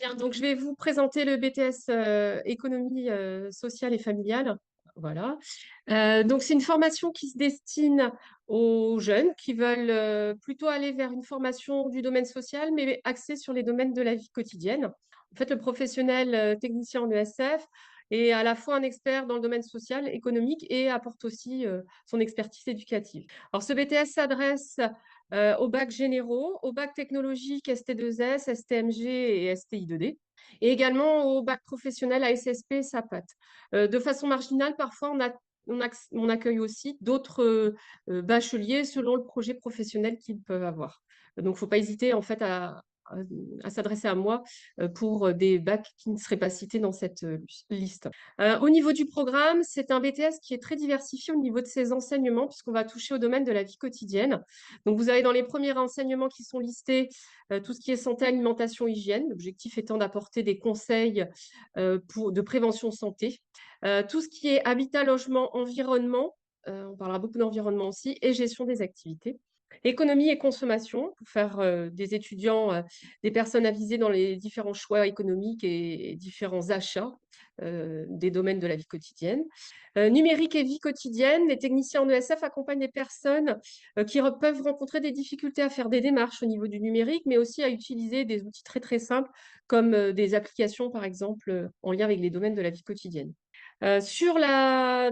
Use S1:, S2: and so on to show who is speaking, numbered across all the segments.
S1: Bien, donc je vais vous présenter le BTS économie sociale et familiale. Voilà. Donc c'est une formation qui se destine aux jeunes qui veulent plutôt aller vers une formation du domaine social, mais axée sur les domaines de la vie quotidienne. En fait, le professionnel technicien en ESF est à la fois un expert dans le domaine social, économique et apporte aussi son expertise éducative. Alors ce BTS s'adresse aux bacs généraux, aux bacs technologiques ST2S, STMG et STI2D, et également au bac professionnel ASSP SAPAT. De façon marginale, parfois, on accueille aussi d'autres bacheliers selon le projet professionnel qu'ils peuvent avoir. Donc, il ne faut pas hésiter en fait à s'adresser à moi pour des bacs qui ne seraient pas cités dans cette liste. Au niveau du programme, c'est un BTS qui est très diversifié au niveau de ses enseignements, puisqu'on va toucher au domaine de la vie quotidienne. Donc, vous avez dans les premiers enseignements qui sont listés tout ce qui est santé, alimentation, hygiène, l'objectif étant d'apporter des conseils de prévention santé. Tout ce qui est habitat, logement, environnement, on parlera beaucoup d'environnement aussi, et gestion des activités. Économie et consommation, pour faire des étudiants, des personnes avisées dans les différents choix économiques et différents achats des domaines de la vie quotidienne. Numérique et vie quotidienne, les techniciens en ESF accompagnent les personnes qui peuvent rencontrer des difficultés à faire des démarches au niveau du numérique, mais aussi à utiliser des outils très très simples comme des applications, par exemple, en lien avec les domaines de la vie quotidienne. Sur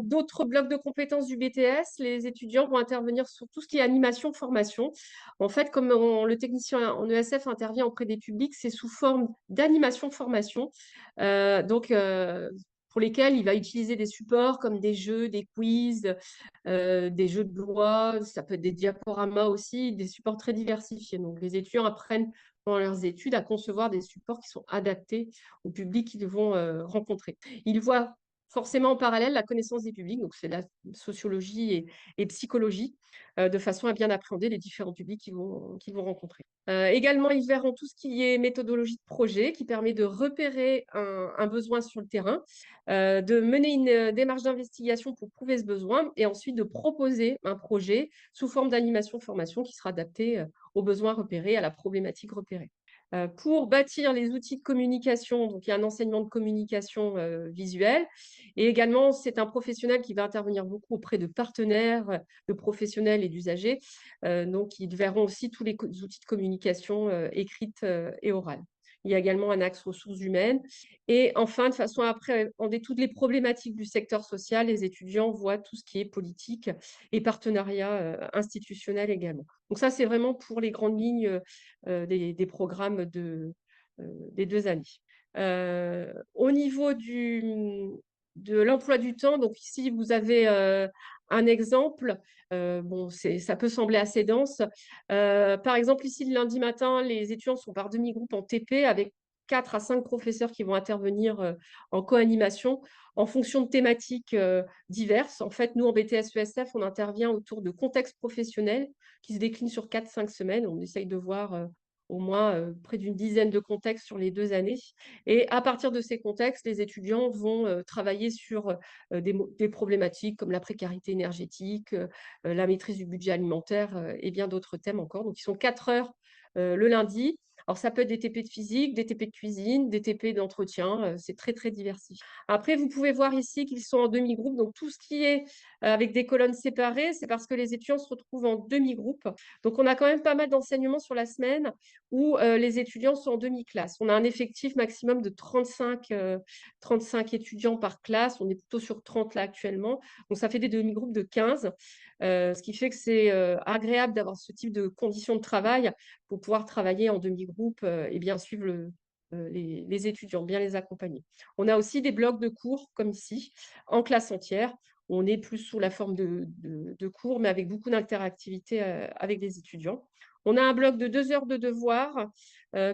S1: d'autres blocs de compétences du BTS, les étudiants vont intervenir sur tout ce qui est animation, formation. En fait, comme le technicien en ESF intervient auprès des publics, c'est sous forme d'animation, formation. Pour lesquels il va utiliser des supports comme des jeux, des quiz, des jeux de loi, ça peut être des diaporamas aussi, des supports très diversifiés. Donc, les étudiants apprennent pendant leurs études à concevoir des supports qui sont adaptés au public qu'ils vont rencontrer. Ils voient forcément en parallèle la connaissance des publics, donc c'est la sociologie et psychologie, de façon à bien appréhender les différents publics qu'ils vont rencontrer. Également, ils verront tout ce qui est méthodologie de projet, qui permet de repérer un besoin sur le terrain, de mener une démarche d'investigation pour prouver ce besoin, et ensuite de proposer un projet sous forme d'animation-formation qui sera adapté aux besoins repérés, à la problématique repérée. Pour bâtir les outils de communication, donc il y a un enseignement de communication visuelle. Et également, c'est un professionnel qui va intervenir beaucoup auprès de partenaires, de professionnels et d'usagers. Donc, ils verront aussi tous les outils de communication écrite et orale. Il y a également un axe ressources humaines. Et enfin, de façon à appréhender toutes les problématiques du secteur social, les étudiants voient tout ce qui est politique et partenariat institutionnel également. Donc ça, c'est vraiment pour les grandes lignes des programmes des 2 années. Au niveau de l'emploi du temps, donc ici, vous avez un exemple. Bon, ça peut sembler assez dense. Par exemple, ici, le lundi matin, les étudiants sont par demi-groupe en TP avec 4 à 5 professeurs qui vont intervenir en co-animation en fonction de thématiques diverses. En fait, nous, en BTS ESF, on intervient autour de contextes professionnels qui se déclinent sur 4-5 semaines. On essaye de voir au moins près d'une dizaine de contextes sur les 2 années. Et à partir de ces contextes, les étudiants vont travailler sur des problématiques comme la précarité énergétique, la maîtrise du budget alimentaire et bien d'autres thèmes encore. Donc, ils sont 4 heures le lundi. Alors, ça peut être des TP de physique, des TP de cuisine, des TP d'entretien. C'est très, très diversifié. Après, vous pouvez voir ici qu'ils sont en demi-groupe. Donc, tout ce qui est avec des colonnes séparées, c'est parce que les étudiants se retrouvent en demi-groupe. Donc, on a quand même pas mal d'enseignements sur la semaine où les étudiants sont en demi-classe. On a un effectif maximum de 35 étudiants par classe. On est plutôt sur 30 là actuellement. Donc, ça fait des demi-groupes de 15, ce qui fait que c'est agréable d'avoir ce type de conditions de travail pour pouvoir travailler en demi-groupe et bien suivre les étudiants, bien les accompagner. On a aussi des blocs de cours, comme ici, en classe entière. On est plus sous la forme de cours, mais avec beaucoup d'interactivité avec les étudiants. On a un bloc de 2 heures de devoirs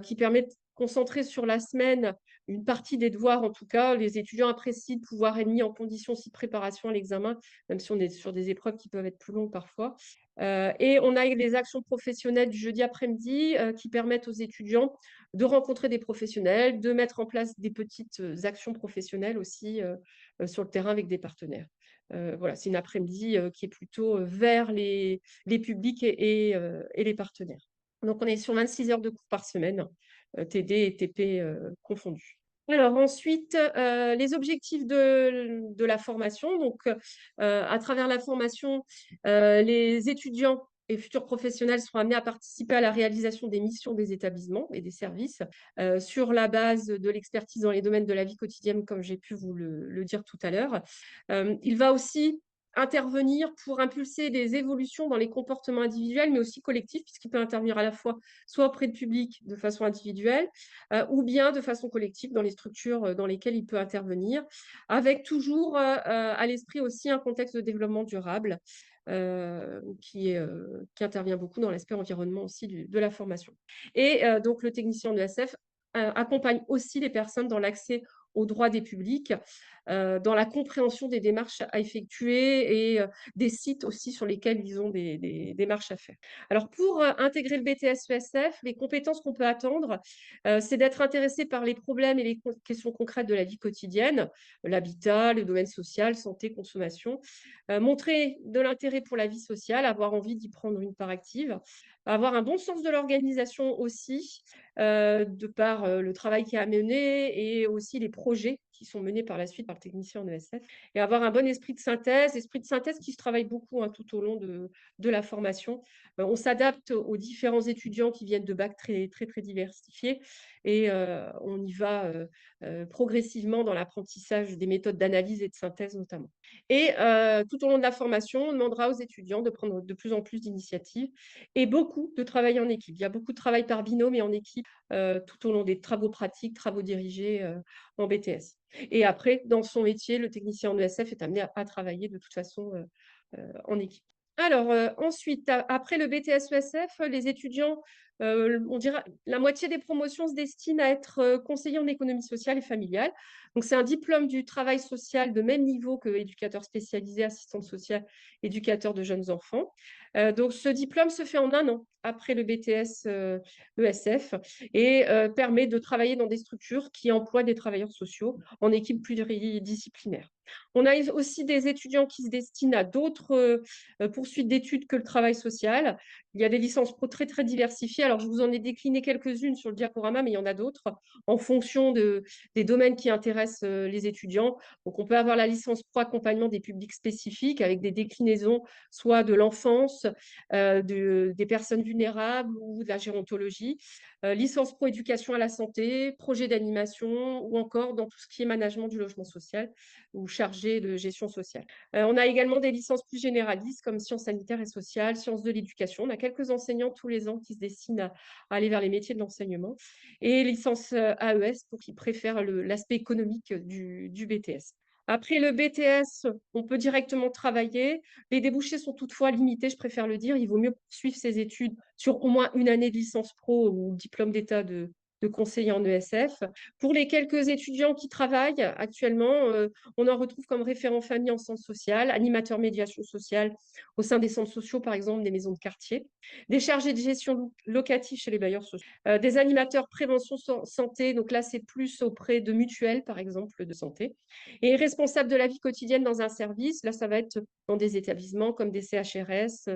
S1: qui permet de concentrer sur la semaine une partie des devoirs. En tout cas, les étudiants apprécient de pouvoir être mis en condition aussi de préparation à l'examen, même si on est sur des épreuves qui peuvent être plus longues parfois. Et on a les actions professionnelles du jeudi après-midi qui permettent aux étudiants de rencontrer des professionnels, de mettre en place des petites actions professionnelles aussi sur le terrain avec des partenaires. Voilà, c'est une après-midi qui est plutôt vers les publics et les partenaires. Donc, on est sur 26 heures de cours par semaine. TD et TP confondus. Alors ensuite, les objectifs de la formation. Donc, à travers la formation, les étudiants et futurs professionnels seront amenés à participer à la réalisation des missions des établissements et des services sur la base de l'expertise dans les domaines de la vie quotidienne, comme j'ai pu vous le dire tout à l'heure. Il va aussi intervenir pour impulser des évolutions dans les comportements individuels, mais aussi collectifs, puisqu'il peut intervenir à la fois soit auprès de public de façon individuelle, ou bien de façon collective dans les structures dans lesquelles il peut intervenir, avec toujours à l'esprit aussi un contexte de développement durable qui intervient beaucoup dans l'aspect environnement aussi de la formation. Et donc, le technicien de l'ESF accompagne aussi les personnes dans l'accès aux droits des publics, dans la compréhension des démarches à effectuer et des sites aussi sur lesquels ils ont des démarches à faire. Alors, pour intégrer le BTS ESF, les compétences qu'on peut attendre, c'est d'être intéressé par les problèmes et les questions concrètes de la vie quotidienne, l'habitat, le domaine social, santé, consommation, montrer de l'intérêt pour la vie sociale, avoir envie d'y prendre une part active, avoir un bon sens de l'organisation aussi, de par le travail qui est mené et aussi les projets qui sont menés par la suite par le technicien en ESF, et avoir un bon esprit de synthèse qui se travaille beaucoup tout au long de la formation. On s'adapte aux différents étudiants qui viennent de bacs très, très, très diversifiés et on y va progressivement dans l'apprentissage des méthodes d'analyse et de synthèse notamment. Et tout au long de la formation, on demandera aux étudiants de prendre de plus en plus d'initiatives et beaucoup de travail en équipe. Il y a beaucoup de travail par binôme et en équipe tout au long des travaux pratiques, travaux dirigés en BTS. Et après, dans son métier, le technicien en ESF est amené à travailler de toute façon en équipe. Alors, ensuite, après le BTS ESF, les étudiants, on dira, la moitié des promotions se destinent à être conseillers en économie sociale et familiale. Donc, c'est un diplôme du travail social de même niveau que éducateur spécialisé, assistante sociale, éducateur de jeunes enfants. Donc, ce diplôme se fait en un an après le BTS ESF et permet de travailler dans des structures qui emploient des travailleurs sociaux en équipe pluridisciplinaire. On a aussi des étudiants qui se destinent à d'autres poursuite d'études que le travail social. Il y a des licences pro très, très diversifiées. Alors, je vous en ai décliné quelques-unes sur le diaporama, mais il y en a d'autres en fonction des domaines qui intéressent les étudiants. Donc, on peut avoir la licence pro accompagnement des publics spécifiques avec des déclinaisons soit de l'enfance, des personnes vulnérables ou de la gérontologie. Licence pro éducation à la santé, projet d'animation ou encore dans tout ce qui est management du logement social ou chargé de gestion sociale. On a également des licences plus généralistes comme sciences sanitaires et sociales, sciences de l'éducation. On a quelques enseignants tous les ans qui se destinent à aller vers les métiers de l'enseignement. Et licence AES pour qui préfèrent l'aspect économique du BTS. Après le BTS, on peut directement travailler. Les débouchés sont toutefois limités, je préfère le dire. Il vaut mieux suivre ses études sur au moins une année de licence pro ou diplôme d'état de conseiller en ESF. Pour les quelques étudiants qui travaillent actuellement, on en retrouve comme référent famille en centre social, animateur médiation sociale au sein des centres sociaux, par exemple des maisons de quartier, des chargés de gestion locative chez les bailleurs sociaux, des animateurs prévention santé, donc là c'est plus auprès de mutuelles, par exemple, de santé, et responsable de la vie quotidienne dans un service, là ça va être dans des établissements comme des CHRS,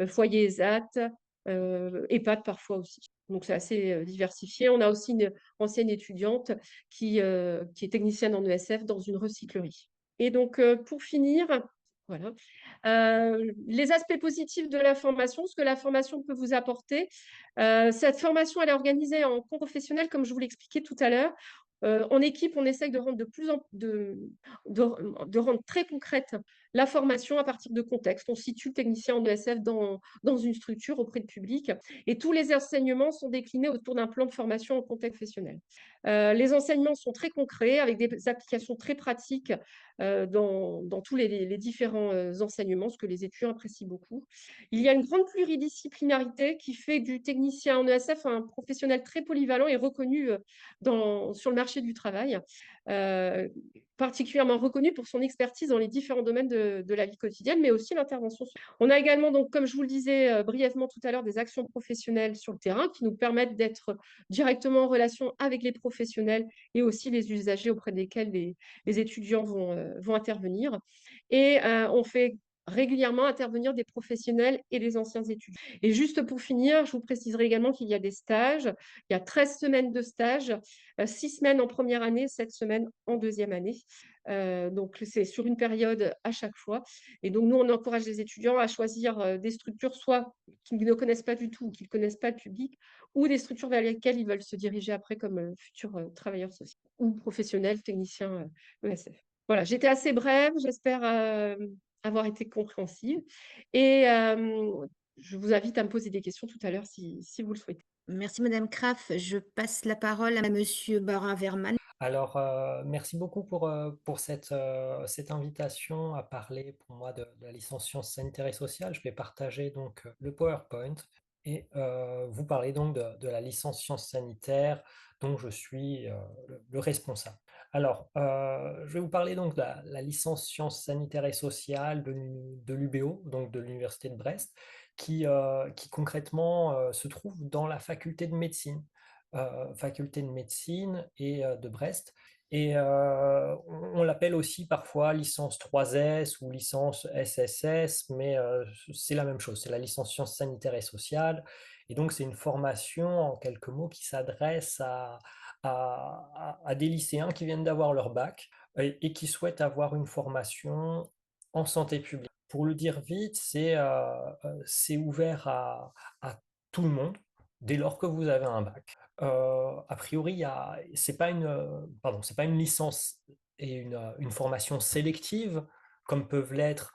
S1: foyers ESAT, EHPAD parfois aussi. Donc, c'est assez diversifié. On a aussi une ancienne étudiante qui est technicienne en ESF dans une recyclerie. Et donc, pour finir, voilà, les aspects positifs de la formation, ce que la formation peut vous apporter. Cette formation, elle est organisée en cours professionnel, comme je vous l'expliquais tout à l'heure. En équipe, on essaye de rendre de rendre très concrète la formation à partir de contexte. On situe le technicien en ESF dans une structure auprès de public et tous les enseignements sont déclinés autour d'un plan de formation en contexte professionnel. Les enseignements sont très concrets avec des applications très pratiques dans tous les différents enseignements, ce que les étudiants apprécient beaucoup. Il y a une grande pluridisciplinarité qui fait du technicien en ESF un professionnel très polyvalent et reconnu sur le marché du travail, particulièrement reconnu pour son expertise dans les différents domaines de la vie quotidienne, mais aussi l'intervention. On a également, donc, comme je vous le disais brièvement tout à l'heure, des actions professionnelles sur le terrain qui nous permettent d'être directement en relation avec les professionnels et aussi les usagers auprès desquels les étudiants vont intervenir. Et on fait régulièrement intervenir des professionnels et des anciens étudiants. Et juste pour finir, je vous préciserai également qu'il y a des stages. Il y a 13 semaines de stage, 6 semaines en première année, 7 semaines en deuxième année. Donc, c'est sur une période à chaque fois. Et donc, nous, on encourage les étudiants à choisir des structures, soit qu'ils ne connaissent pas du tout, qu'ils ne connaissent pas le public, ou des structures vers lesquelles ils veulent se diriger après comme futurs travailleurs sociaux ou professionnels, techniciens ESF. Voilà, j'étais assez brève, j'espère avoir été compréhensive. Et je vous invite à me poser des questions tout à l'heure si vous le souhaitez.
S2: Merci Madame Kraff. Je passe la parole à Monsieur Barin-Verman.
S3: Alors, merci beaucoup pour cette invitation à parler pour moi de la licence sciences sanitaires et sociales. Je vais partager donc le PowerPoint et vous parler donc de la licence sciences sanitaires dont je suis le responsable. Alors, je vais vous parler donc de la licence sciences sanitaires et sociales de l'UBO, donc de l'Université de Brest, qui concrètement se trouve dans la faculté de médecine. Faculté de médecine et de Brest. Et on l'appelle aussi parfois licence 3S ou licence SSS, mais c'est la même chose, c'est la licence sciences sanitaires et sociales. Et donc c'est une formation en quelques mots qui s'adresse à des lycéens qui viennent d'avoir leur bac et qui souhaitent avoir une formation en santé publique. Pour le dire vite, c'est ouvert à tout le monde dès lors que vous avez un bac. A priori, c'est pas une licence et une formation sélective, comme peuvent l'être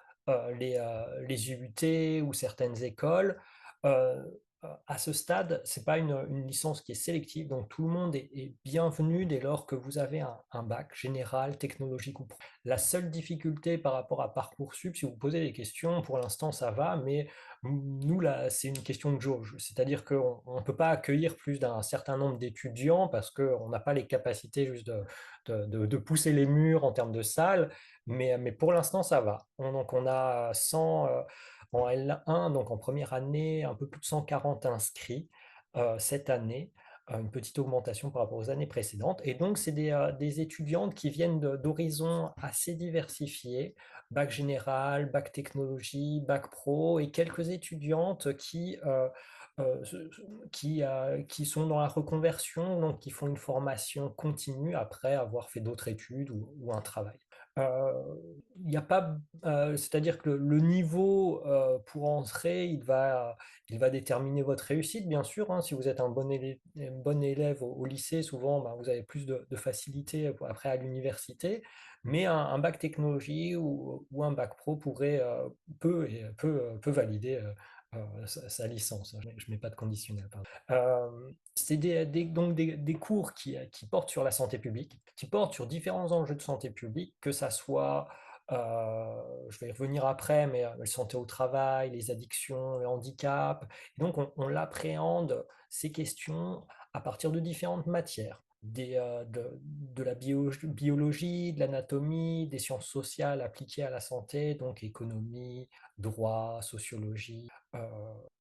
S3: les UUT ou certaines écoles. Euh, à ce stade, c'est pas une licence qui est sélective, donc tout le monde est bienvenu dès lors que vous avez un bac général, technologique ou pro. La seule difficulté par rapport à Parcoursup, si vous posez des questions, pour l'instant ça va, mais nous, là, c'est une question de jauge. C'est-à-dire qu'on ne peut pas accueillir plus d'un certain nombre d'étudiants parce qu'on n'a pas les capacités juste de pousser les murs en termes de salles. Mais pour l'instant, ça va. Donc, on a 100 en L1, donc en première année, un peu plus de 140 inscrits cette année. Une petite augmentation par rapport aux années précédentes. Et donc, c'est des étudiantes qui viennent d'horizons assez diversifiés, bac général, bac technologie, bac pro, et quelques étudiantes euh, qui sont dans la reconversion, donc qui font une formation continue après avoir fait d'autres études ou un travail. Euh, Il n'y a pas, c'est-à-dire que le niveau pour entrer, il va déterminer votre réussite, bien sûr, hein. Si vous êtes un bon élève au lycée, souvent, ben, vous avez plus de facilité après à l'université. Mais un bac technologie ou un bac pro peut valider sa licence. Je ne mets pas de conditionnel, pardon. C'est donc des cours qui portent sur la santé publique, qui portent sur différents enjeux de santé publique, que ça soit, je vais y revenir après, mais la santé au travail, les addictions, le handicap. Et donc on l'appréhende, ces questions, à partir de différentes matières. De la biologie, de l'anatomie, des sciences sociales appliquées à la santé, donc économie, droit, sociologie.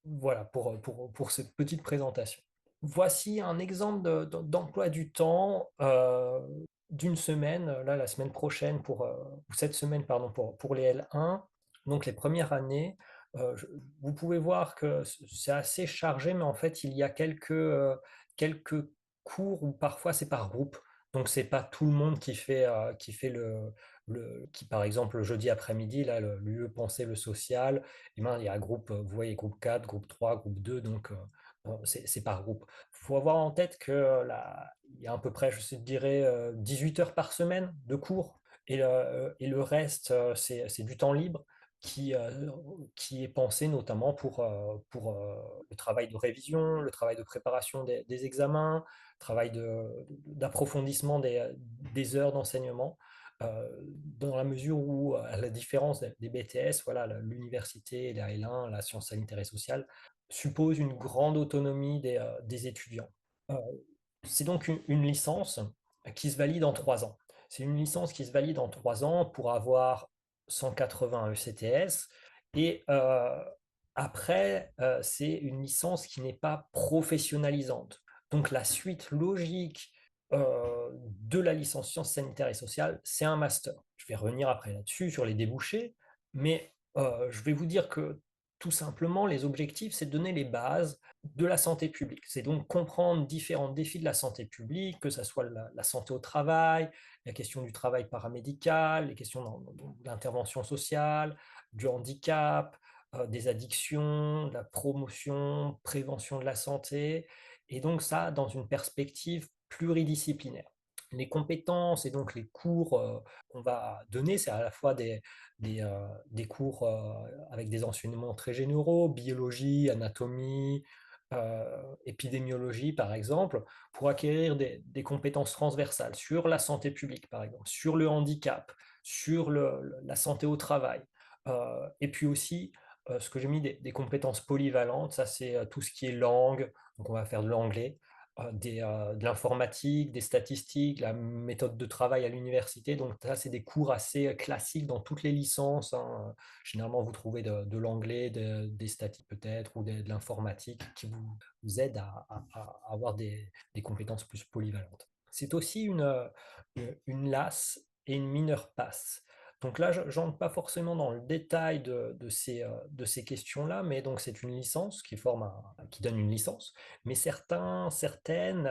S3: Voilà pour cette petite présentation. Voici un exemple d'emploi du temps d'une semaine, là la semaine prochaine, ou cette semaine, pardon, pour les L1, donc les premières années. Vous pouvez voir que c'est assez chargé, mais en fait, il y a quelques cours où parfois c'est par groupe. Donc, c'est pas tout le monde qui fait qui, par exemple, le jeudi après-midi, là, le lieu penser le social, et ben, il y a groupe, vous voyez, groupe 4, groupe 3, groupe 2, donc c'est par groupe. Il faut avoir en tête que il y a à peu près, je dirais, 18 heures par semaine de cours, et le reste, c'est du temps libre qui, euh, qui est pensé notamment pour le travail de révision, le travail de préparation des examens, travail d'approfondissement des heures d'enseignement. Dans la mesure où, à la différence des BTS, voilà, l'université, la L1, la sciences sanitaires et sociales, suppose une grande autonomie des étudiants. Euh, c'est donc une licence qui se valide en 3 ans. C'est une licence qui se valide en 3 ans pour avoir 180 ECTS. Et après, c'est une licence qui n'est pas professionnalisante. Donc la suite logique de la licence sciences sanitaires et sociales, c'est un master. Je vais revenir après là-dessus sur les débouchés, mais Je vais vous dire que tout simplement, les objectifs, c'est de donner les bases de la santé publique. C'est donc comprendre différents défis de la santé publique, que ce soit la santé au travail, la question du travail paramédical, les questions de l'intervention sociale, du handicap, des addictions, de la promotion, prévention de la santé, et donc ça dans une perspective pluridisciplinaire. Les compétences et donc les cours qu'on va donner, c'est à la fois des cours avec des enseignements très généraux, biologie, anatomie, épidémiologie par exemple, pour acquérir des compétences transversales sur la santé publique par exemple, sur le handicap, sur la santé au travail. Et puis aussi, ce que j'ai mis des compétences polyvalentes, ça c'est tout ce qui est langue, donc on va faire de l'anglais, de l'informatique, des statistiques, la méthode de travail à l'université. Donc ça, c'est des cours assez classiques dans toutes les licences, hein. Généralement, vous trouvez de l'anglais, des statistiques peut-être, ou de l'informatique qui vous aident à avoir des compétences plus polyvalentes. C'est aussi une LAS et une mineure pass. Donc là, je n'entre pas forcément dans le détail de ces questions-là, mais donc c'est une licence qui donne une licence, mais certaines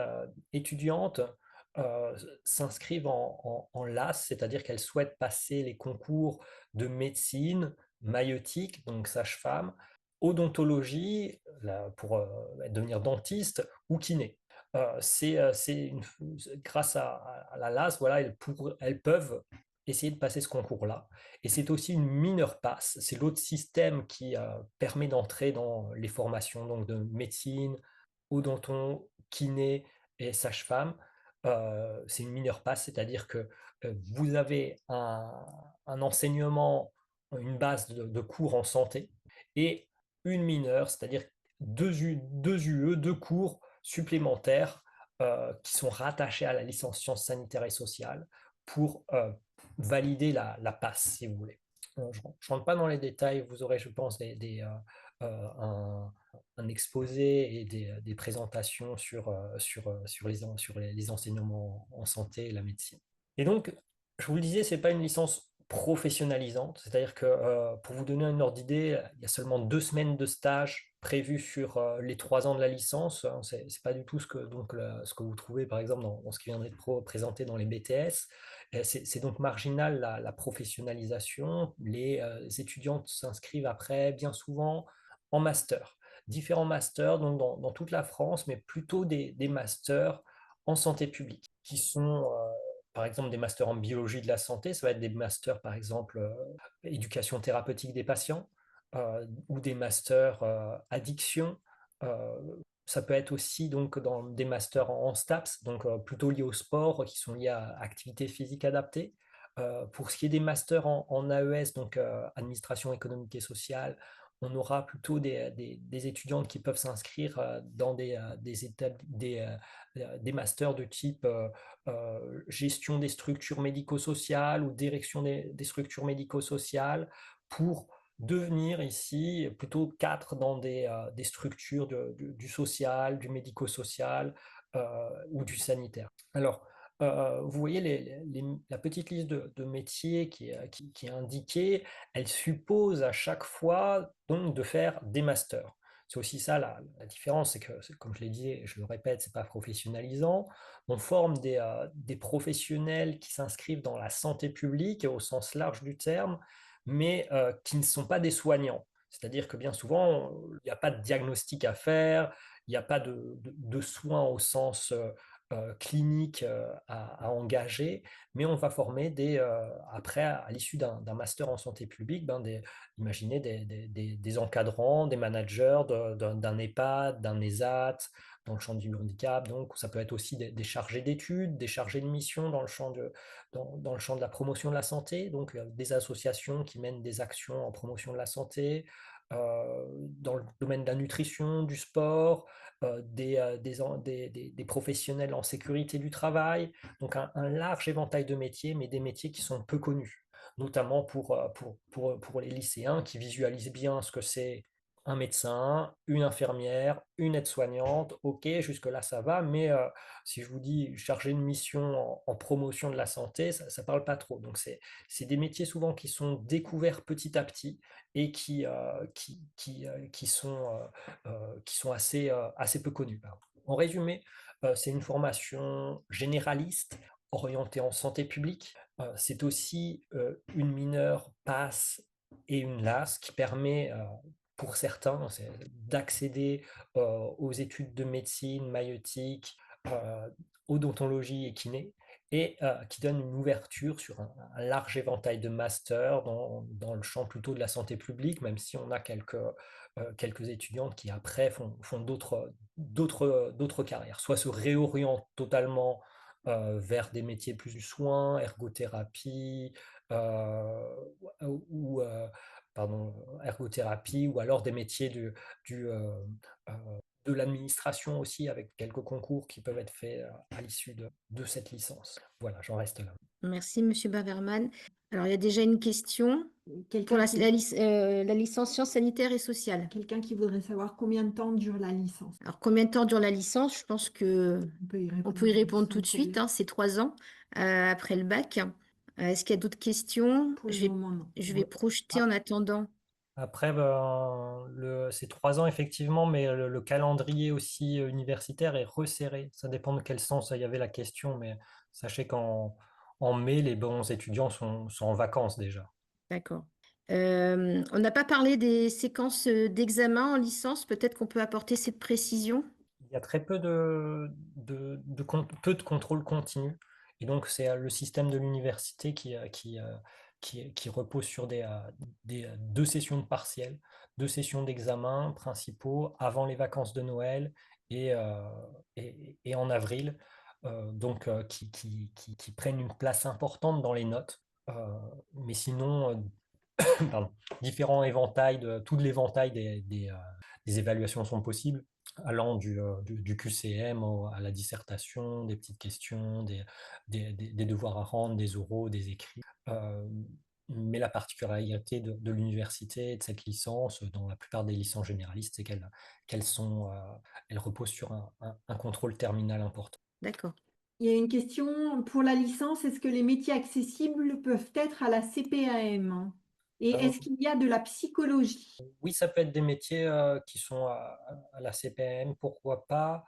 S3: étudiantes s'inscrivent en LAS, c'est-à-dire qu'elles souhaitent passer les concours de médecine, maïeutique, donc sage-femme, odontologie, pour devenir dentiste ou kiné. Grâce à la LAS, voilà, elles peuvent essayer de passer ce concours-là. Et c'est aussi une mineure pass, c'est l'autre système qui permet d'entrer dans les formations donc de médecine, odonton, kiné et sage-femme. C'est une mineure pass, c'est-à-dire que vous avez un enseignement, une base de cours en santé et une mineure, c'est-à-dire deux UE, deux cours supplémentaires qui sont rattachés à la licence sciences sanitaires et sociales pour valider la passe, si vous voulez. Je ne rentre pas dans les détails, vous aurez, je pense, un exposé et des présentations sur les enseignements en santé et la médecine. Et donc, je vous le disais, ce n'est pas une licence professionnalisante, c'est-à-dire que pour vous donner un ordre d'idée, il y a seulement 2 semaines de stage prévues sur les 3 ans de la licence, hein. C'est pas du tout ce que vous trouvez par exemple dans ce qui vient d'être présenté dans les BTS. C'est donc marginal la professionnalisation. Les étudiantes s'inscrivent après bien souvent en master, différents masters donc dans toute la France, mais plutôt des masters en santé publique, qui sont par exemple des masters en biologie de la santé, ça va être des masters par exemple éducation thérapeutique des patients, ou des masters addiction. Euh, Ça peut être aussi donc dans des masters en STAPS, donc plutôt liés au sport, qui sont liés à activité physique adaptée. Pour ce qui est des masters en AES, donc administration économique et sociale, on aura plutôt des étudiantes qui peuvent s'inscrire dans des masters de type gestion des structures médico-sociales ou direction des structures médico-sociales pour devenir ici plutôt cadre dans des structures du social, du médico-social ou du sanitaire. Alors, vous voyez la petite liste de métiers qui est indiquée, elle suppose à chaque fois donc de faire des masters. C'est aussi ça la différence, c'est que, comme je l'ai dit, et je le répète, c'est pas professionnalisant. On forme des professionnels qui s'inscrivent dans la santé publique au sens large du terme, mais qui ne sont pas des soignants. C'est-à-dire que bien souvent, il n'y a pas de diagnostic à faire, il n'y a pas de soins au sens clinique à engager, mais on va former après, à l'issue d'un master en santé publique, imaginez des encadrants, des managers d'un EHPAD, d'un ESAT, dans le champ du handicap. Donc, ça peut être aussi des chargés d'études, des chargés de mission dans le champ de la promotion de la santé, donc des associations qui mènent des actions en promotion de la santé, dans le domaine de la nutrition, du sport, des professionnels en sécurité du travail, donc un large éventail de métiers, mais des métiers qui sont peu connus, notamment pour les lycéens qui visualisent bien ce que c'est un médecin, une infirmière, une aide-soignante, ok, jusque-là ça va, mais si je vous dis chargé de mission en promotion de la santé, ça ne parle pas trop. Donc c'est des métiers souvent qui sont découverts petit à petit et qui sont assez peu connus. Pardon. En résumé, c'est une formation généraliste orientée en santé publique. C'est aussi une mineure passe et une LAS qui permet pour certains d'accéder aux études de médecine, maïeutique, euh, odontologie et kiné, et qui donne une ouverture sur un large éventail de masters dans le champ plutôt de la santé publique, même si on a quelques étudiantes qui après font d'autres carrières, soit se réorientent totalement vers des métiers plus du soin, ergothérapie, euh, ou pardon, ergothérapie, ou alors des métiers du, euh, de l'administration aussi, avec quelques concours qui peuvent être faits à l'issue de cette licence. Voilà, j'en reste là.
S2: Merci, Monsieur Baverman. Alors, il y a déjà une question pour
S4: Quelqu'un qui,
S2: la licence sciences sanitaires et sociales.
S4: quelqu'un qui voudrait savoir combien de temps dure la licence.
S2: Alors, combien de temps dure la licence? Je pense que
S4: On peut y
S2: on peut y répondre
S4: sans
S2: tout de suite,
S4: problème.
S2: hein, c'est 3 ans après le bac. Est-ce qu'il y a d'autres questions?
S4: Pour le moment, non.
S2: Je vais
S3: Oui.
S2: projeter en attendant.
S3: Après, ben, c'est 3 ans effectivement, mais le calendrier aussi universitaire est resserré. Ça dépend de quel sens il y avait la question, mais sachez qu'en mai, les bons étudiants sont en vacances déjà.
S2: D'accord. On n'a pas parlé des séquences d'examen en licence. Peut-être qu'on peut apporter cette précision.
S3: Il y a très peu peu de contrôle continu. Et donc, c'est le système de l'université qui repose sur deux sessions de partiels, 2 sessions d'examen principaux avant les vacances de Noël et en avril, qui prennent une place importante dans les notes. Euh, mais sinon, pardon, tout l'éventail des évaluations sont possibles, allant du QCM à la dissertation, des petites questions, des devoirs à rendre, des oraux, des écrits. Euh, mais la particularité de l'université et de cette licence, dans la plupart des licences généralistes, c'est qu'elles reposent sur un contrôle terminal important.
S2: D'accord.
S4: Il y a une question pour la licence. Est-ce que les métiers accessibles peuvent être à la CPAM? Et
S3: Euh,
S4: est-ce qu'il y a de la psychologie?
S3: Oui, ça peut être des métiers qui sont à la CPM, pourquoi pas.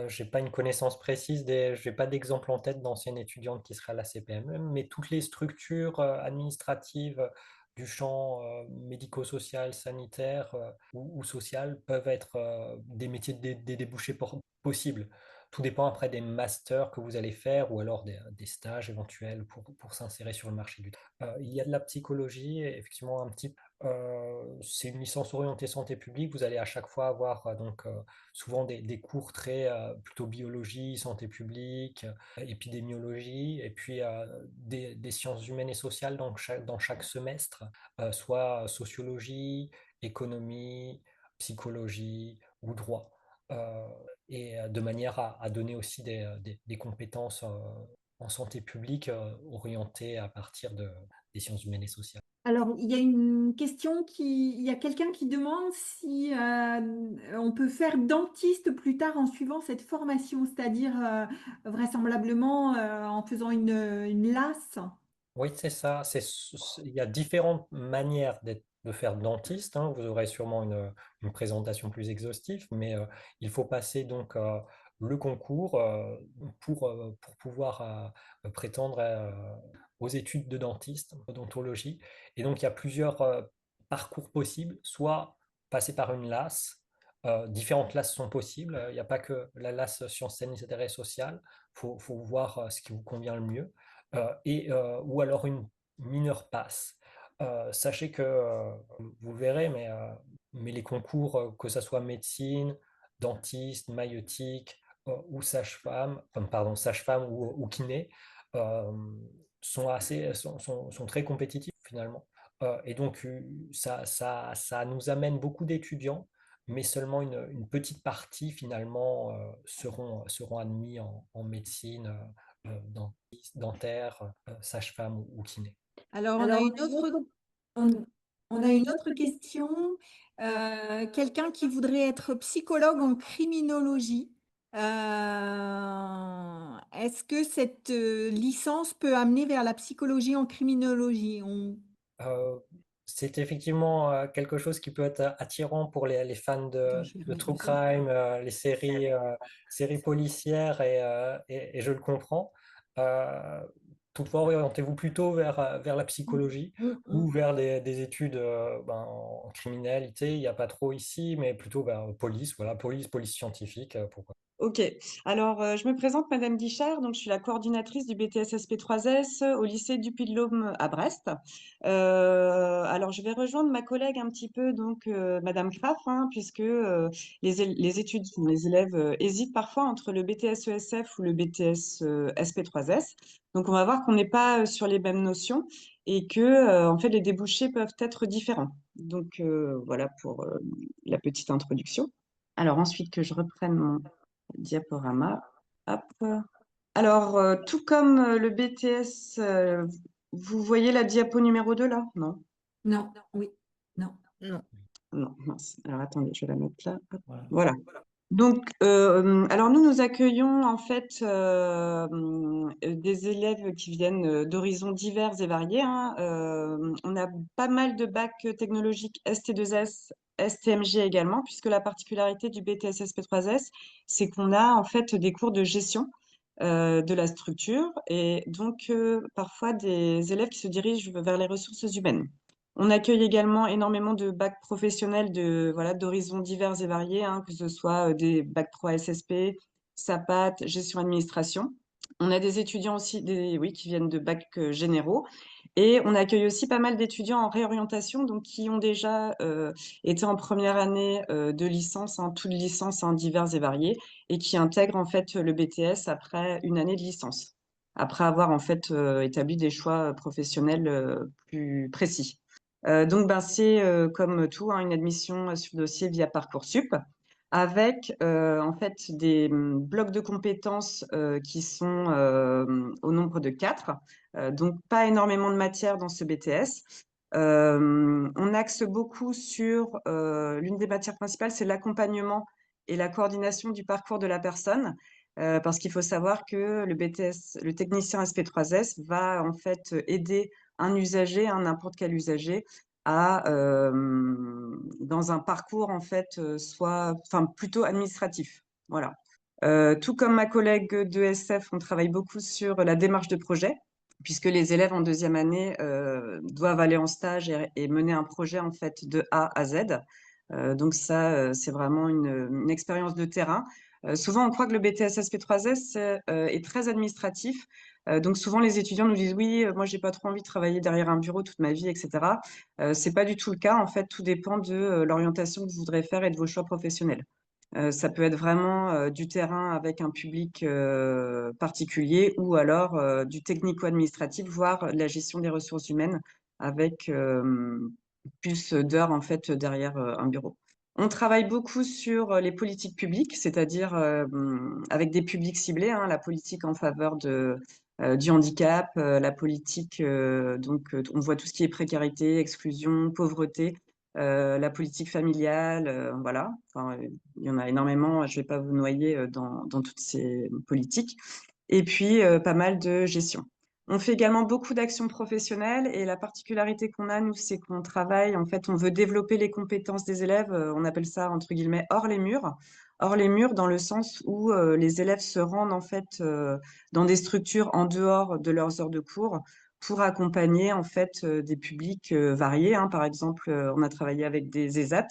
S3: J'ai pas une connaissance précise, j'ai pas d'exemple en tête d'anciennes étudiantes qui seraient à la CPM, mais toutes les structures administratives du champ médico-social, sanitaire ou social peuvent être des métiers des débouchés possibles. Tout dépend après des masters que vous allez faire ou alors des stages éventuels pour s'insérer sur le marché du travail. Il y a de la psychologie, et effectivement un petit c'est une licence orientée santé publique. Vous allez à chaque fois avoir souvent des cours très plutôt biologie, santé publique, épidémiologie, et puis des sciences humaines et sociales dans chaque semestre, soit sociologie, économie, psychologie ou droit. Euh, et de manière à donner aussi des compétences en santé publique orientées à partir des sciences humaines et sociales.
S4: Alors, il y a une question il y a quelqu'un qui demande si on peut faire dentiste plus tard en suivant cette formation, c'est-à-dire vraisemblablement en faisant une LAS.
S3: Oui, c'est ça. Il y a différentes manières de faire dentiste, hein. Vous aurez sûrement une présentation plus exhaustive, mais il faut passer donc le concours pour pouvoir prétendre aux études de dentiste, odontologie. Et donc, il y a plusieurs parcours possibles, soit passer par une LAS. Différentes LAS sont possibles. Il n'y a pas que la LAS sciences sanitaires et sociales. Faut voir ce qui vous convient le mieux ou alors une mineure passe. Sachez que vous verrez, mais les concours, que ce soit médecine, dentiste, maïeutique ou sage-femme, pardon, sage-femme ou kiné, euh, sont très compétitifs finalement. Et donc, ça nous amène beaucoup d'étudiants, mais seulement une petite partie finalement seront admis en médecine, dentaire, sage-femme ou kiné.
S4: Alors, on a
S2: Alors,
S4: une autre. on- On a une autre question. Quelqu'un qui voudrait être psychologue en criminologie. Est-ce que cette licence peut amener vers la psychologie en criminologie?
S3: Euh, c'est effectivement quelque chose qui peut être attirant pour les fans
S4: Attends, je vais
S3: de
S4: remettre
S3: true
S4: le son.
S3: crime, les séries policières, et je le comprends. Euh, Toutefois, orientez-vous plutôt vers la psychologie ou vers des études en criminalité. Il n'y a pas trop ici, mais plutôt vers police, voilà, police scientifique, pourquoi.
S5: Ok, alors je me présente Madame Guichard, donc je suis la coordinatrice du BTS SP3S au lycée du Puy-de-Dôme à Brest. Alors je vais rejoindre ma collègue un petit peu, donc Madame Graff, hein, puisque les élèves hésitent parfois entre le BTS ESF ou le BTS SP3S. Donc on va voir qu'on n'est pas sur les mêmes notions et que en fait les débouchés peuvent être différents. Donc voilà pour la petite introduction. Alors ensuite que je reprenne mon diaporama. Hop. Alors, tout comme le BTS, vous voyez la diapo numéro 2 là? Non?
S4: Non, oui, non.
S2: Non.
S5: Non, mince. Alors, attendez, je vais la mettre là. Hop.
S3: Voilà.
S5: Voilà. Donc, alors nous accueillons en fait des élèves qui viennent d'horizons divers et variés, hein. On a pas mal de bacs technologiques ST2S, STMG également, puisque la particularité du BTS SP3S, c'est qu'on a en fait des cours de gestion de la structure et donc parfois des élèves qui se dirigent vers les ressources humaines. On accueille également énormément de bacs professionnels voilà, d'horizons divers et variés, hein, que ce soit des bacs pro SSP, SAPAT, gestion administration. On a des étudiants aussi oui, qui viennent de bacs généraux. Et on accueille aussi pas mal d'étudiants en réorientation, donc qui ont déjà été en première année de licence, hein, toutes licences hein, diverses et variées, et qui intègrent en fait le BTS après une année de licence, après avoir en fait établi des choix professionnels plus précis. Donc, ben, c'est comme tout, hein, une admission sur dossier via Parcoursup, avec en fait des blocs de compétences qui sont au nombre de 4, donc pas énormément de matière dans ce BTS. On axe beaucoup sur l'une des matières principales, c'est l'accompagnement et la coordination du parcours de la personne. Parce qu'il faut savoir que le BTS, le technicien SP3S, va en fait aider un usager, n'importe quel usager, dans un parcours en fait plutôt administratif. Voilà. Tout comme ma collègue de SF, on travaille beaucoup sur la démarche de projet, puisque les élèves en deuxième année doivent aller en stage et mener un projet en fait de A à Z. Donc ça, c'est vraiment une expérience de terrain. Souvent, on croit que le BTS SP3S est très administratif. Donc souvent, les étudiants nous disent oui, moi, j'ai pas trop envie de travailler derrière un bureau toute ma vie, etc. C'est pas du tout le cas. En fait, tout dépend de l'orientation que vous voudrez faire et de vos choix professionnels. Ça peut être vraiment du terrain avec un public particulier ou alors du technico-administratif, voire de la gestion des ressources humaines avec plus d'heures en fait derrière un bureau. On travaille beaucoup sur les politiques publiques, c'est-à-dire avec des publics ciblés, hein, la politique en faveur du handicap, la politique, on voit tout ce qui est précarité, exclusion, pauvreté, la politique familiale, voilà. Enfin, il y en a énormément, je ne vais pas vous noyer dans toutes ces politiques. Et puis, pas mal de gestion. On fait également beaucoup d'actions professionnelles et la particularité qu'on a, nous, c'est qu'on travaille, en fait, on veut développer les compétences des élèves, on appelle ça, entre guillemets, hors les murs. Hors les murs, dans le sens où les élèves se rendent, en fait, dans des structures en dehors de leurs heures de cours pour accompagner, en fait, des publics variés, hein. Par exemple, on a travaillé avec des ESAT,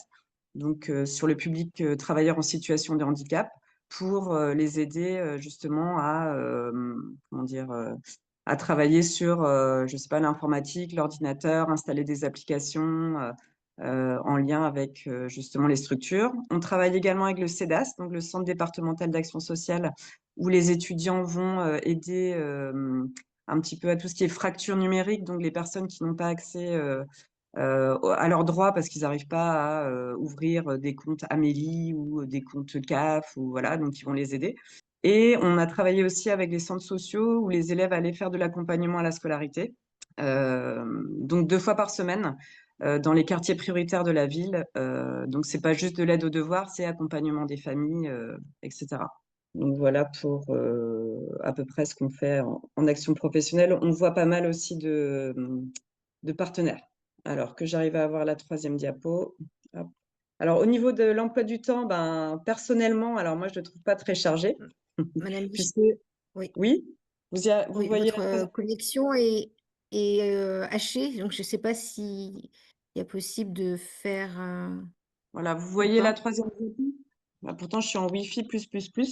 S5: donc sur le public travailleurs en situation de handicap, pour les aider justement comment dire, à travailler sur, je sais pas, l'informatique, l'ordinateur, installer des applications en lien avec justement les structures. On travaille également avec le CEDAS, donc le Centre départemental d'action sociale, où les étudiants vont aider un petit peu à tout ce qui est fracture numérique, donc les personnes qui n'ont pas accès à leurs droits parce qu'ils n'arrivent pas à ouvrir des comptes Amélie ou des comptes CAF, ou voilà, donc ils vont les aider. Et on a travaillé aussi avec les centres sociaux où les élèves allaient faire de l'accompagnement à la scolarité. Donc 2 fois par semaine, dans les quartiers prioritaires de la ville. Donc, c'est pas juste de l'aide aux devoirs, c'est accompagnement des familles, etc. Donc, voilà pour à peu près ce qu'on fait en action professionnelle. On voit pas mal aussi de partenaires. Alors que j'arrive à avoir la 3e diapo. Hop. Alors, au niveau de l'emploi du temps, ben, personnellement, alors moi, je ne le trouve pas très chargé.
S2: Madame Boucher,
S5: Puisque,
S2: oui,
S5: oui, vous
S2: oui,
S5: voyez
S2: votre
S5: la
S2: connexion est hachée, donc je ne sais pas s'il y a possible de faire
S5: voilà, vous
S2: ou
S5: voyez la
S2: pas.
S5: 3e diapo? Bah, pourtant, je suis en Wi-Fi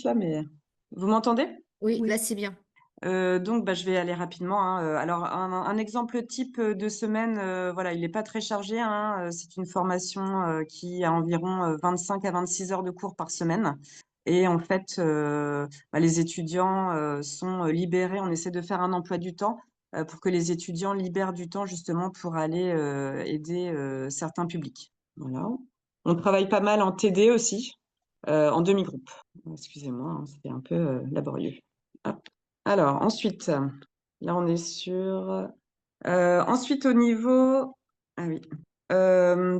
S5: là, mais vous m'entendez?
S2: Oui,
S4: Oui.
S2: là c'est bien.
S5: Donc, bah, je vais aller rapidement, hein. Alors, un exemple type de semaine, voilà, il n'est pas très chargé, hein. C'est une formation qui a environ 25 à 26 heures de cours par semaine. Et en fait, bah, les étudiants sont libérés. On essaie de faire un emploi du temps pour que les étudiants libèrent du temps justement pour aller aider certains publics. Voilà. On travaille pas mal en TD aussi, en demi-groupe. Excusez-moi, hein, c'était un peu laborieux. Hop. Alors, ensuite, là, on est sur. Ensuite, au niveau ah oui,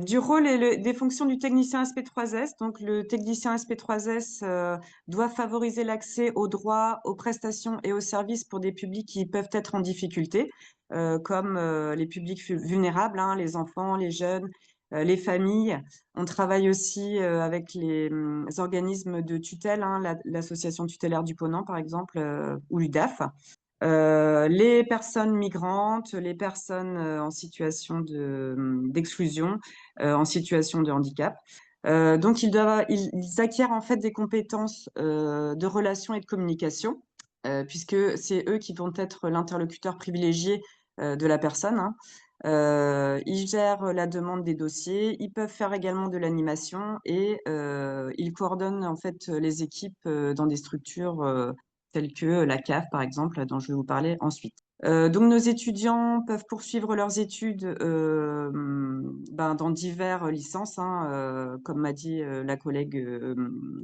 S5: du rôle et des fonctions du technicien SP3S. Donc, le technicien SP3S doit favoriser l'accès aux droits, aux prestations et aux services pour des publics qui peuvent être en difficulté, comme les publics vulnérables, hein, les enfants, les jeunes, les familles. On travaille aussi avec les organismes de tutelle, hein, l'association tutélaire du Ponant, par exemple, ou l'UDAF. Les personnes migrantes, les personnes en situation d'exclusion, en situation de handicap. Donc, ils acquièrent en fait des compétences de relation et de communication, puisque c'est eux qui vont être l'interlocuteur privilégié de la personne, hein. Ils gèrent la demande des dossiers, ils peuvent faire également de l'animation et ils coordonnent en fait les équipes dans des structures telles que la CAF par exemple, dont je vais vous parler ensuite. Donc nos étudiants peuvent poursuivre leurs études dans divers licences, hein, comme m'a dit la collègue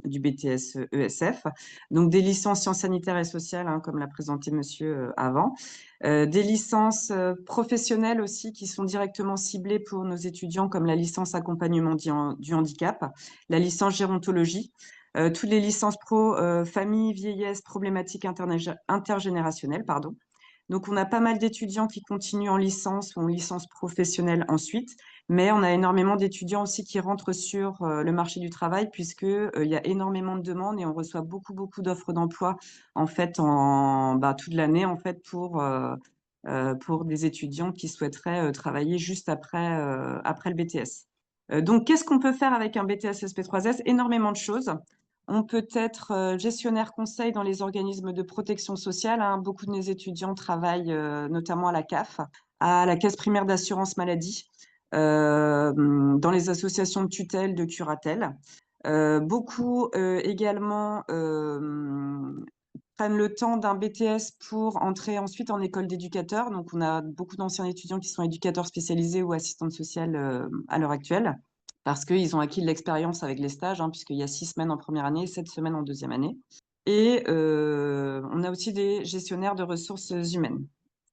S5: du BTS ESF. Donc des licences sciences sanitaires et sociales, hein, comme l'a présenté monsieur avant. Des licences professionnelles aussi qui sont directement ciblées pour nos étudiants, comme la licence accompagnement du handicap, la licence gérontologie, toutes les licences pro famille, vieillesse, problématiques intergénérationnelles, pardon. Donc, on a pas mal d'étudiants qui continuent en licence ou en licence professionnelle ensuite, mais on a énormément d'étudiants aussi qui rentrent sur le marché du travail puisque il y a énormément de demandes et on reçoit beaucoup, beaucoup d'offres d'emploi en fait toute l'année en fait pour des étudiants qui souhaiteraient travailler juste après le BTS. Donc, qu'est-ce qu'on peut faire avec un BTS SP3S? Énormément de choses. On peut être gestionnaire conseil dans les organismes de protection sociale, hein. Beaucoup de mes étudiants travaillent notamment à la CAF, à la Caisse primaire d'assurance maladie, dans les associations de tutelle, de curatelle. Beaucoup également prennent le temps d'un BTS pour entrer ensuite en école d'éducateur. Donc, on a beaucoup d'anciens étudiants qui sont éducateurs spécialisés ou assistantes sociales à l'heure actuelle, parce qu'ils ont acquis de l'expérience avec les stages, hein, puisqu'il y a 6 semaines en première année et 7 semaines en deuxième année. Et on a aussi des gestionnaires de ressources humaines.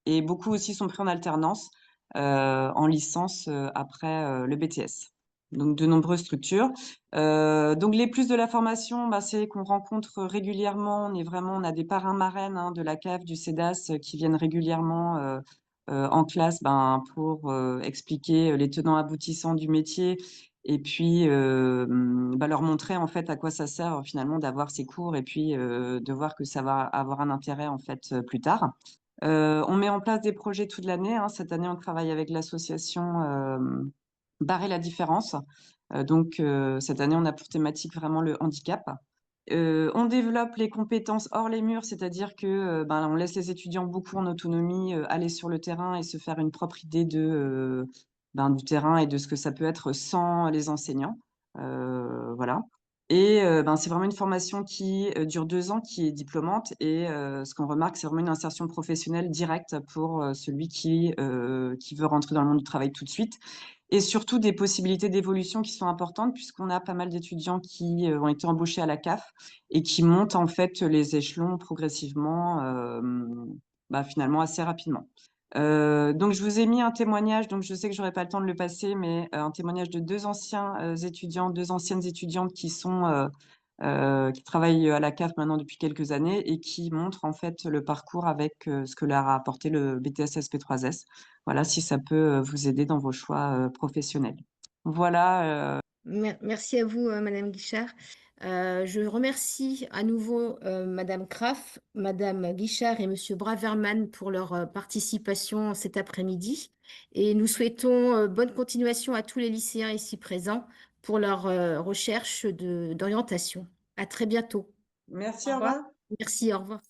S5: Et beaucoup aussi sont pris en alternance, en licence après le BTS. Donc, de nombreuses structures. Donc, les plus de la formation, c'est qu'on rencontre régulièrement. On a des parrains marraines, hein, de la CAF, du CEDAS qui viennent régulièrement en classe pour expliquer les tenants aboutissants du métier et puis leur montrer en fait à quoi ça sert finalement d'avoir ces cours et puis de voir que ça va avoir un intérêt en fait plus tard. On met en place des projets toute l'année, hein. Cette année, on travaille avec l'association Barrer la différence. Cette année, on a pour thématique vraiment le handicap. On développe les compétences hors les murs, c'est-à-dire que on laisse les étudiants beaucoup en autonomie, aller sur le terrain et se faire une propre idée du terrain et de ce que ça peut être sans les enseignants. Voilà. Et c'est vraiment une formation qui dure 2 ans, qui est diplômante. Et ce qu'on remarque, c'est vraiment une insertion professionnelle directe pour celui qui veut rentrer dans le monde du travail tout de suite. Et surtout des possibilités d'évolution qui sont importantes, puisqu'on a pas mal d'étudiants qui ont été embauchés à la CAF et qui montent en fait les échelons progressivement, finalement assez rapidement. Donc, je vous ai mis un témoignage, donc je sais que j'aurai pas le temps de le passer, mais un témoignage de deux anciens étudiants, deux anciennes étudiantes qui travaillent à la CAF maintenant depuis quelques années et qui montrent en fait le parcours avec ce que leur a apporté le BTS SP3S. Voilà, si ça peut vous aider dans vos choix professionnels. Voilà.
S2: Merci à vous, Madame Guichard. Je remercie à nouveau Madame Kraff, Madame Guichard et Monsieur Braverman pour leur participation cet après-midi. Et nous souhaitons bonne continuation à tous les lycéens ici présents pour leur recherche d'orientation. À très bientôt.
S5: Merci,
S1: Au
S5: au
S1: revoir.
S5: revoir.
S2: Merci, au revoir.